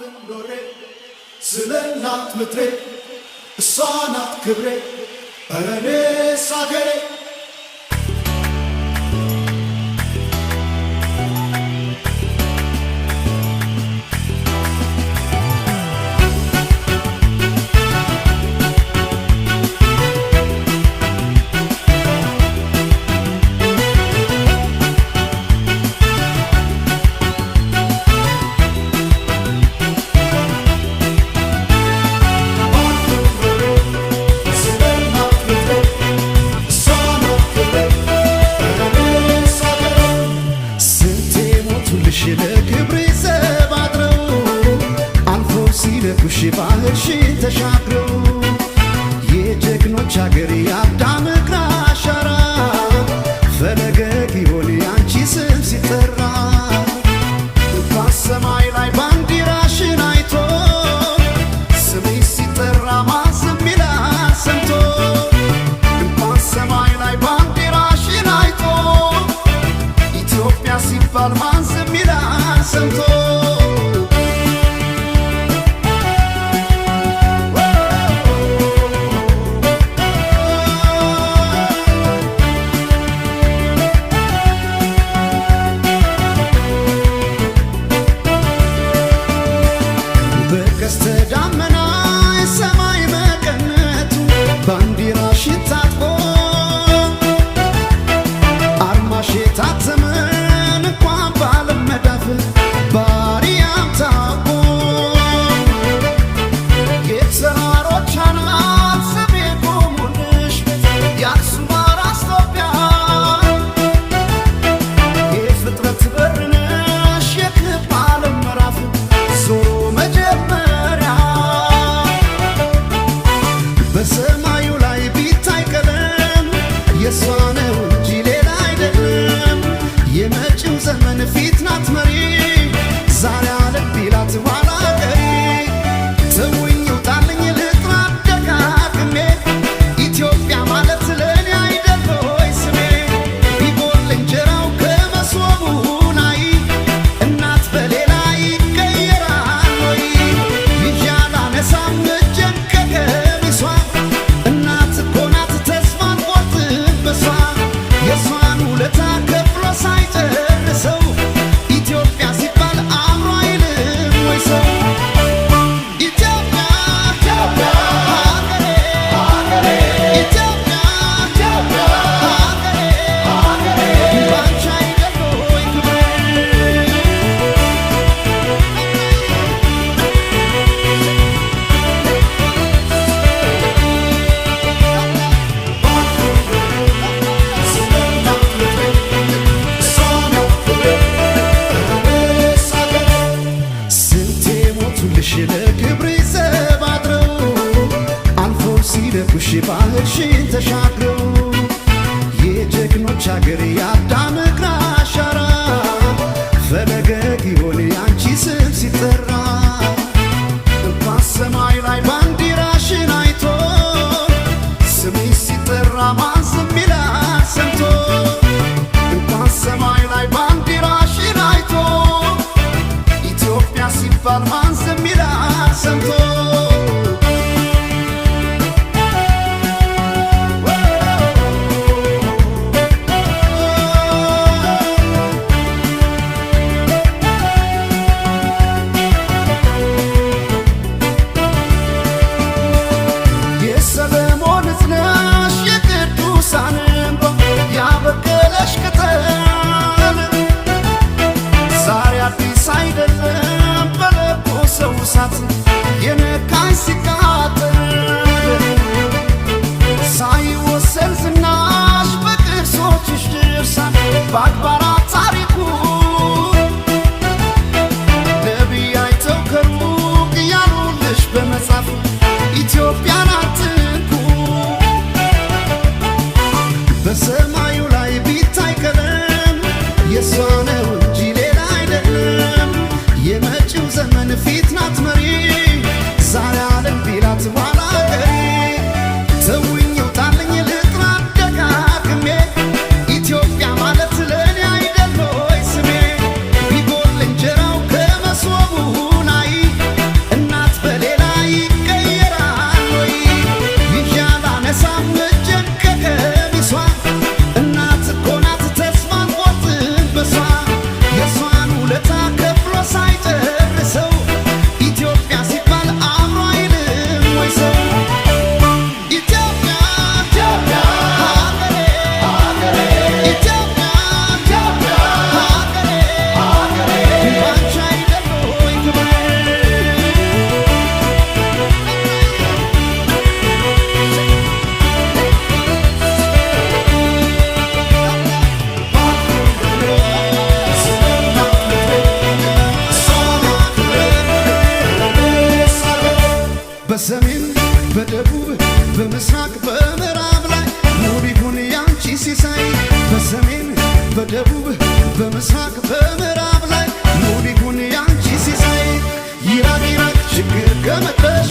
ፍንዶሬ ስለ እናት ምድሬ እሷ ናት ክብሬ ኧረ እኔስ አገሬ ባህርሽን ተሻግረው የጀግኖች አገር የአዳም እግር አሻራ ፈለገ ጊዮን ያንቺ ስም ሲጠራ እንኳን ሰማይ ላይ ባንዲራሽን አይቶ ስምሽ ሲጠራ ማን ዝም ይላል ሰምቶ እንኳን ሰማይ ላይ ባንዲራሽን አይቶ ኢትዮጵያ ሲባል ማን ዝም ይላል ሰምቶ ባህርሽን ተሻግረው የጀግኖች አገር የአዳም እግር አሻራ ፈለገ ጊዮን ያንቺ ስም ሲጠራ እንኳን ሰማይ ላይ ባንዲራሽን አይቶ ስምሽ ሲጠራ ማን ዝም ይላል ሰምቶ እንኳን ሰማይ ላይ ባንዲራሽን አይቶ ኢትዮጵያ ሲባል ማን ዝም ይላል ሰምቶ የነካኝ ሲቃጠል ሳይወሰን ዝናሽ በቅርሶችሽ ድርሳን በአድባራት ታሪኩ ነቢይ አይተው ከሩቅ እያሉልሽ በመጻፍ ኢትዮጵያን አትንኩ በሰማዩ ላይ ቢታይ ቀለም የሷ ነው እንጂ ሌላ አይደለም የመጪው ዘመን ፊት ናት መሪ ዛሬ ዓለም ቢላት ኋላ ቀሪ ተውኝ ውጣልኝ ልጥራ ደጋግሜ ኢትዮጵያ ማለት ለእኔ አይደል ሆይ ስሜ ቢጎል እንጀራው ከመሶቡ ላይ በሰሜን በደቡብ በምስራቅ በምዕራብ ላይ ሙሉ ይሁን ያንቺ ሲሳይ በሰሜን በደቡብ በምስራቅ በምዕራብ ላይ ሙሉ ይሁን ያንቺ ሲሳይ ይራቅ ይራቅ ችግር ከመጣሽ